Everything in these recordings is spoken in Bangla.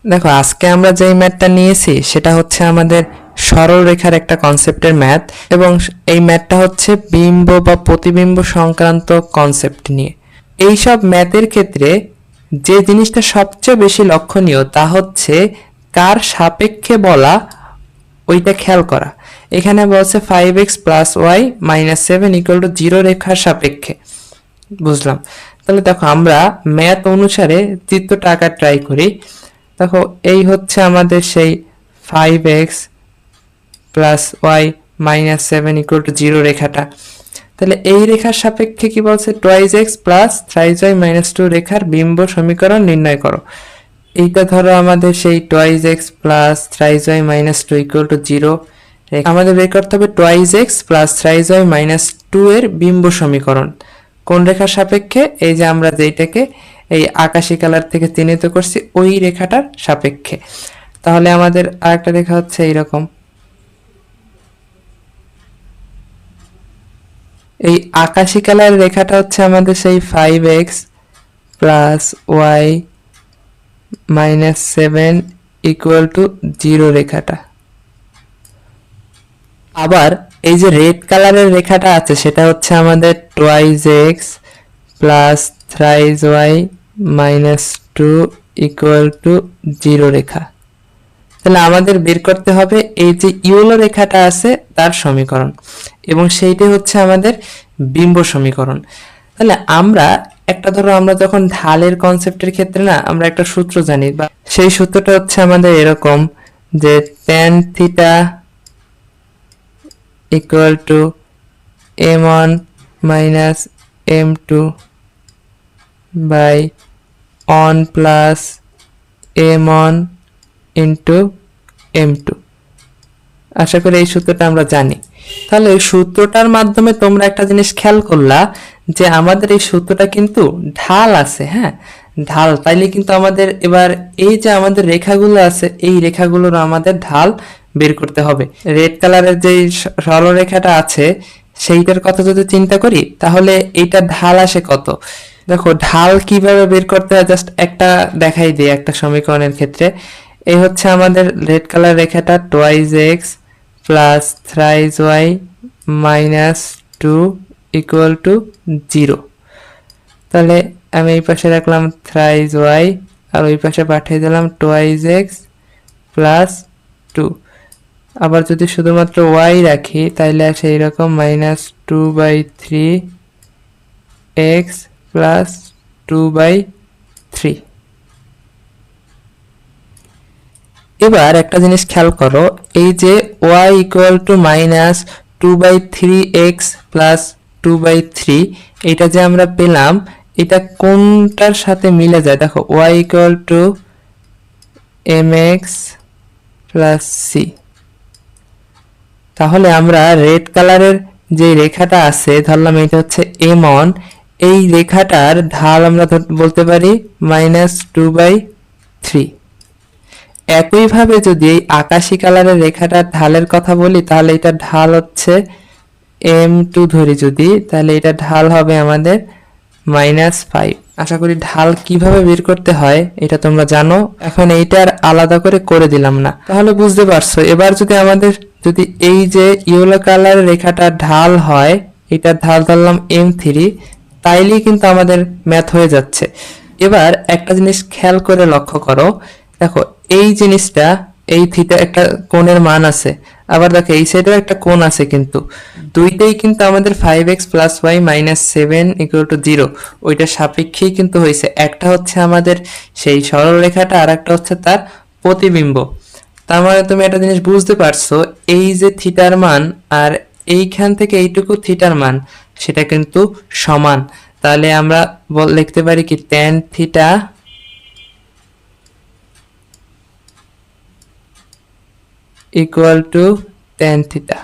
দেখো আজকে আমরা যেই ম্যাথটা নিয়েছি সেটা হচ্ছে আমাদের সরল রেখার একটা কনসেপ্টের ম্যাথ, এবং এই ম্যাথটা হচ্ছে বিম্ব বা প্রতিবিম্ব সংক্রান্ত কনসেপ্ট নিয়ে। এই সব ম্যাথের ক্ষেত্রে যে জিনিসটা সবচেয়ে বেশি লক্ষণীয় তা হচ্ছে কার সাপেক্ষে বলা ওইটা খেয়াল করা। এখানে বলছে 5x plus y minus 7 equal to 0 রেখার সাপেক্ষে। বুঝলাম। তাহলে দেখো আমরা ম্যাথ অনুসারে চিত্রটা আঁকার ট্রাই করি। দেখো এই হচ্ছে আমাদের সেই 5x plus y minus 7 equal to 0 রেখাটা। তাহলে এই রেখার সাপেক্ষে কি বলছে, twice x plus থ্রাইজ Y minus 2 রেখার বিম্ব সমীকরণ নির্ণয় করো। এইটা ধরো আমাদের সেই twice x plus থ্রাইজ Y minus 2 equal to 0। আমাদের বের করতে হবে টোয়াইজ এক্স প্লাস থ্রাইজ ওয়াই মাইনাস 2 এর বিম্ব সমীকরণ কোন রেখার সাপেক্ষে, এই যে আমরা যেইটাকে এই আকাশী কালার থেকে চিহ্নিত করছি ওই রেখাটার সাপেক্ষে। তাহলে আমাদের আরেকটা রেখা হচ্ছে এইরকম, এই আকাশী কালার রেখাটা হচ্ছে আমাদের সেই 5x plus y minus 7 equal to 0 রেখাটা। আবার এই যে রেড কালারের রেখাটা আছে সেটা হচ্ছে আমাদের twice x plus থ্রাইজ Y minus 2 equal to 0 রেখা। তাহলে আমাদের বের করতে হবে এই যে ইয়েলো রেখাটা আছে তার সমীকরণ, এবং সেইটাই হচ্ছে আমাদের বিম্ব সমীকরণ। তাহলে আমরা একটা ধরো আমরা যখন ঢালের কনসেপ্টের ক্ষেত্রে না আমরা একটা সূত্র জানি, বা সেই সূত্রটা হচ্ছে আমাদের এরকম যে tan theta equal to m1 minus m2 by 1 plus m1 into m2। আশা করি এই সূত্রটা আমরা জানি। তাহলে এই সূত্রটার মাধ্যমে তোমরা একটা জিনিস খেয়াল করলা যে আমাদের এই সূত্রটা কিন্তু ঢাল আছে, হ্যাঁ ঢাল। তাইলে কিন্তু আমাদের এবার এই যে আমাদের রেখাগুলো আছে এই রেখাগুলোর আমাদের ঢাল বের করতে হবে। রেড কালারের যে সরলরেখাটা আছে সেইটার কথা যদি চিন্তা করি তাহলে এইটা ঢাল আসে কত। দেখো ঢাল কিভাবে বের করতে হয় জাস্ট একটা দেখাই দিই একটা সমীকরণের ক্ষেত্রে। এই হচ্ছে আমাদের রেড কালার রেখাটা twice x plus থ্রাইজ Y minus 2 equal to 0। তাহলে আমি এই পাশে রাখলাম থ্রাইজ ওয়াই আর ওই পাশে পাঠিয়ে দিলাম টোয়াইজ এক্স প্লাস 2। আবার যদি শুধুমাত্র ওয়াই রাখি তাহলে আসে এইরকম মাইনাস 2/3 এক্স প্লাস 2/3। এবার একটা জিনিস খেয়াল করো, এই যে y equal to minus 2/3x plus 2/3 এটা যে আমরা পেলাম এটা কোনটার সাথে মিলে যায়। দেখো y equal to mx plus c। তাহলে আমরা রেড কালারের যে রেখাটা আছে ধরলাম এটা হচ্ছে m1, এই রেখাটার ঢাল আমরা বলতে পারি মাইনাস 2/3। একইভাবে যদি এই আকাশী কালারের রেখাটার ঢালের কথা বলি তাহলে এটা ঢাল হচ্ছে m2 ধরি যদি, তাহলে এটা ঢাল হবে আমাদের -5। আশা করি ঢাল কিভাবে বের করতে হয় এটা তোমরা জানো। এখন এইটার আলাদা করে দিলাম না, তাহলে বুঝতে পারছো। এবার যদি আমাদের যদি এই যে ইয়েলো কালারের রেখাটা ঢাল হয়, এটার ঢাল ধরলাম m3, তাইলেই কিন্তু আমাদের ম্যাথ হয়ে যাচ্ছে। এবার একটা জিনিস খেয়াল করে লক্ষ্য করো, দেখো এই জিনিসটা এই থিটা একটা কোণের মান আছে, আবার দেখো এই সাইডেও একটা কোণ আছে, কিন্তু দুইটাই কিন্তু আমাদের 5x plus y minus 7 equal to 0 ওইটার সাপেক্ষেই কিন্তু হয়েছে। একটা হচ্ছে আমাদের সেই সরল রেখাটা আর একটা হচ্ছে তার প্রতিবিম্ব। তার মানে তুমি একটা জিনিস বুঝতে পারছো, এই যে থিটার মান আর এইখান থেকে এইটুকু থিটার মান সেটা কিন্তু সমান। তাহলে আমরা লিখতে পারি কি tan theta equal two tan theta.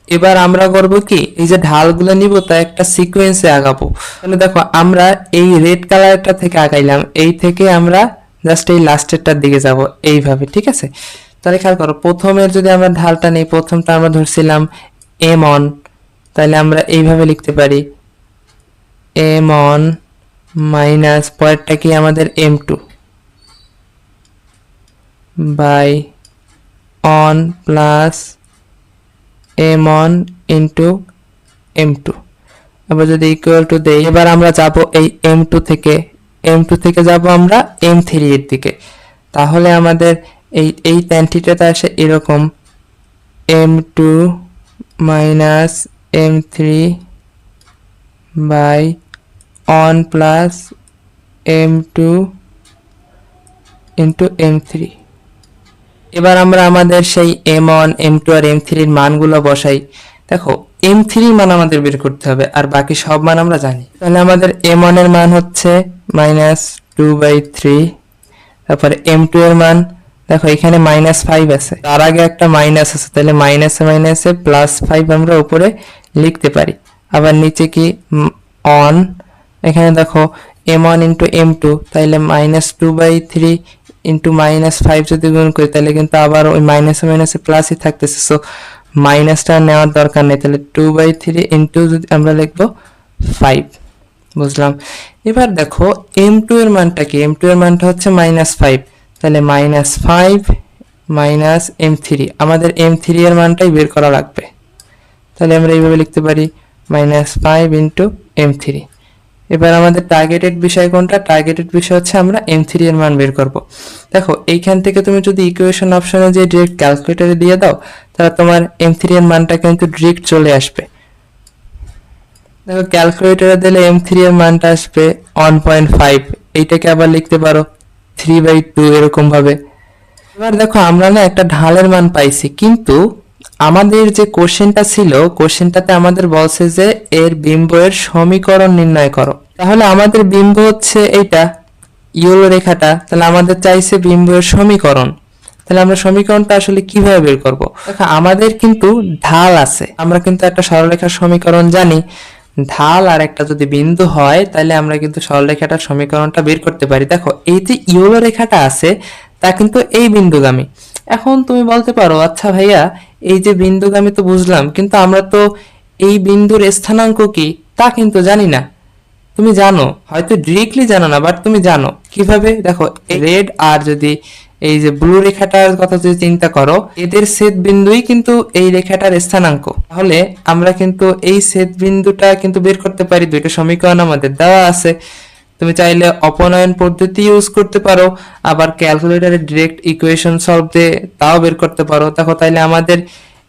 এবার আমরা করব কি, এই যে ঢালগুলো নিব তা একটা সিকোয়েন্সে আগাবো। তাহলে দেখো আমরা এই রেড কালারটা থেকে আগাইলাম, এই থেকে আমরা জাস্ট এই লাস্টেরটার দিকে যাব এইভাবে, ঠিক আছে। তাহলে খেয়াল করো প্রথমের যদি আমরা ঢালটা নেই, প্রথমটা আমরা ধরছিলাম m1, তাহলে আমরা এইভাবে লিখতে পারি m1 মাইনাস পরেরটা কি আমাদের m2। By one plus m1 into m2। আবার যদি ইকুয়াল টু দেই, এবার আমরা যাব এই m2 থেকে যাব আমরা m3 এর দিকে। তাহলে আমাদের এই tan থিটাটা আসে এরকম m2 minus m3 by one plus m2 into m3। এবার আমরা আমাদের সেই m1 m2 আর m3 এর মানগুলো বসাই। দেখো m3 মান আমাদের বের করতে হবে, আর বাকি সব মান আমরা জানি। তাহলে আমাদের m1 এর মান হচ্ছে -2/3। তারপরে m2 এর মান দেখো এখানে -5 আছে, তার আগে একটা মাইনাস আছে, তাহলে মাইনাসে মাইনাসে +5 আমরা উপরে লিখতে পারি। আবার নিচে কি অন, এখানে দেখো m1 ইন্টু m2, তাহলে -2/3 ইন্টু -5 যদি গুণ করি তাহলে কিন্তু আবার ওই মাইনাসে মাইনাসে প্লাসই থাকতেছে, সো মাইনাসটা নেওয়ার দরকার নেই। তাহলে 2/3 ইন্টু যদি আমরা লিখবো 5, বুঝলাম। এবার দেখো m2 এর মানটা কি, m2 এর মানটা হচ্ছে -5, তাহলে -5 মাইনাস m3, আমাদের m3 এর মানটাই বের করা লাগবে। তাহলে আমরা এইভাবে লিখতে পারি -5 ইন্টু m3। এবার আমাদের টার্গেটেড বিষয় কোনটা, টার্গেটেড বিষয় হচ্ছে আমরা m3 এর মান বের করব। দেখো এইখান থেকে তুমি যদি ইকুয়েশন অপশনে যে ডিরেক্ট ক্যালকুলেটরে দিয়ে দাও, তাহলে তোমার m3 এর মানটা কিন্তু ডিরেক্ট চলে আসবে। দেখো ক্যালকুলেটরে দিলে m3 এর মানটা আসবে 1.5, এইটাকে আবার লিখতে পারো 3/2 এরকম ভাবে। এবার দেখো আমরা না একটা ঢালের মান পাইছি, কিন্তু আমাদের যে কোশ্চেনটা ছিল, কোশ্চেনটাতে আমাদের বলছে যে এর বিম্বের সমীকরণ নির্ণয় করো। তাহলে আমাদের বিম্ব হচ্ছে এইটা ইয়েলো রেখাটা, তাহলে আমাদের চাইছে বিম্বের সমীকরণ। তাহলে আমরা সমীকরণটা আসলে কিভাবে বের করব? দেখো আমাদের কিন্তু ঢাল আছে, আমরা কিন্তু একটা সরলরেখার সমীকরণ জানি। ঢাল আর একটা যদি বিন্দু হয় তাহলে আমরা কিন্তু সরলরেখাটার সমীকরণটা বের করতে পারি। দেখো এই যে ইয়েলো রেখাটা আছে তা কিন্তু এই বিন্দুগামী। এখন তুমি বলতে পারো আচ্ছা ভাইয়া এই যে বিন্দুগামী তো বুঝলাম, কিন্তু আমরা তো এই বিন্দুর স্থানাঙ্ক কি তা কিন্তু জানি না। তুমি জানো, হয়তো ডিরেক্টলি জানো না, বাট তুমি জানো কিভাবে। দেখো রেড আর যদি এই যে ব্লু রেখাটার কথা যদি চিন্তা করো, এদের ছেদ বিন্দুই কিন্তু এই রেখাটার স্থানাঙ্ক। তাহলে আমরা কিন্তু এই ছেদ বিন্দুটা কিন্তু বের করতে পারি। দুইটা সমীকরণ আমাদের দেওয়া আছে, তুমি চাইলে অপনয়ন পদ্ধতি ইউজ করতে পারো, আবার ক্যালকুলেটরে ডিরেক্ট ইকুয়েশন সলভ দিয়ে তাও বের করতে পারো। দেখো তাইলে আমাদের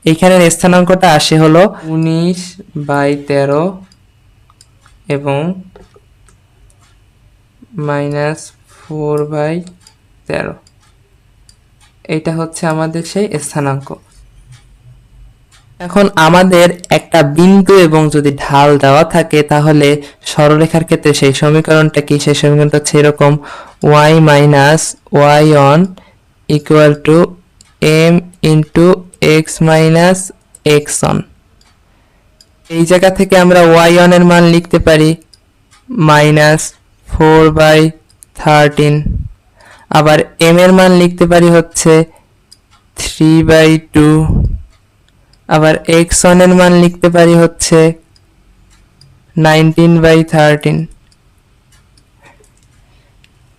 এইখানের স্থানাঙ্কটা আসে হলো 19/13 এবং -4/13, এটা হচ্ছে আমাদের সেই স্থানাঙ্ক। এখন আমাদের একটা বিন্দু এবং যদি ঢাল দেওয়া থাকে তাহলে সরলরেখার ক্ষেত্রে সেই সমীকরণটা কি, সেই সমীকরণটা হচ্ছে এরকম y minus y1 equal to m into x minus x1। এই জায়গা থেকে আমরা y1 এর মান লিখতে পারি -4/13, আবার m এর মান লিখতে পারি হচ্ছে 3/2, আবার x1 এর মান লিখতে পারি হচ্ছে 19/13।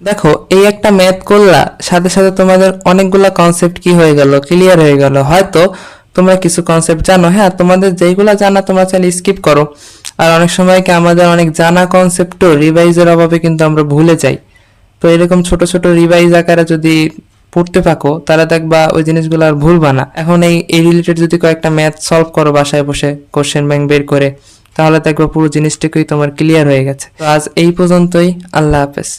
দেখো এই একটা ম্যাথ করলা, সাথে সাথে তোমাদের অনেকগুলা কনসেপ্ট কি হয়ে গেল, ক্লিয়ার হয়ে গেল। হয়তো তোমরা কিছু কনসেপ্ট জানো, হ্যাঁ তোমাদের যেগুলো জানা তোমরা চাইলে স্কিপ করো। আর অনেক সময় কি আমাদের অনেক জানা কনসেপ্টও রিভাইজের অভাবে কিন্তু আমরা ভুলে যাই। তো এরকম ছোট ছোট রিভাইজ আকারে যদি পড়তে থাকো তাহলে দেখবা ওই জিনিসগুলো আর ভুলবা না। এখন এই রিলেটেড যদি কয়েকটা ম্যাথ সলভ করো বাসায় বসে কোশ্চেন ব্যাংক বের করে, তাহলে দেখবা পুরো জিনিসটাই তোমার ক্লিয়ার হয়ে গেছে। তো আজ এই পর্যন্তই, আল্লাহ হাফেজ।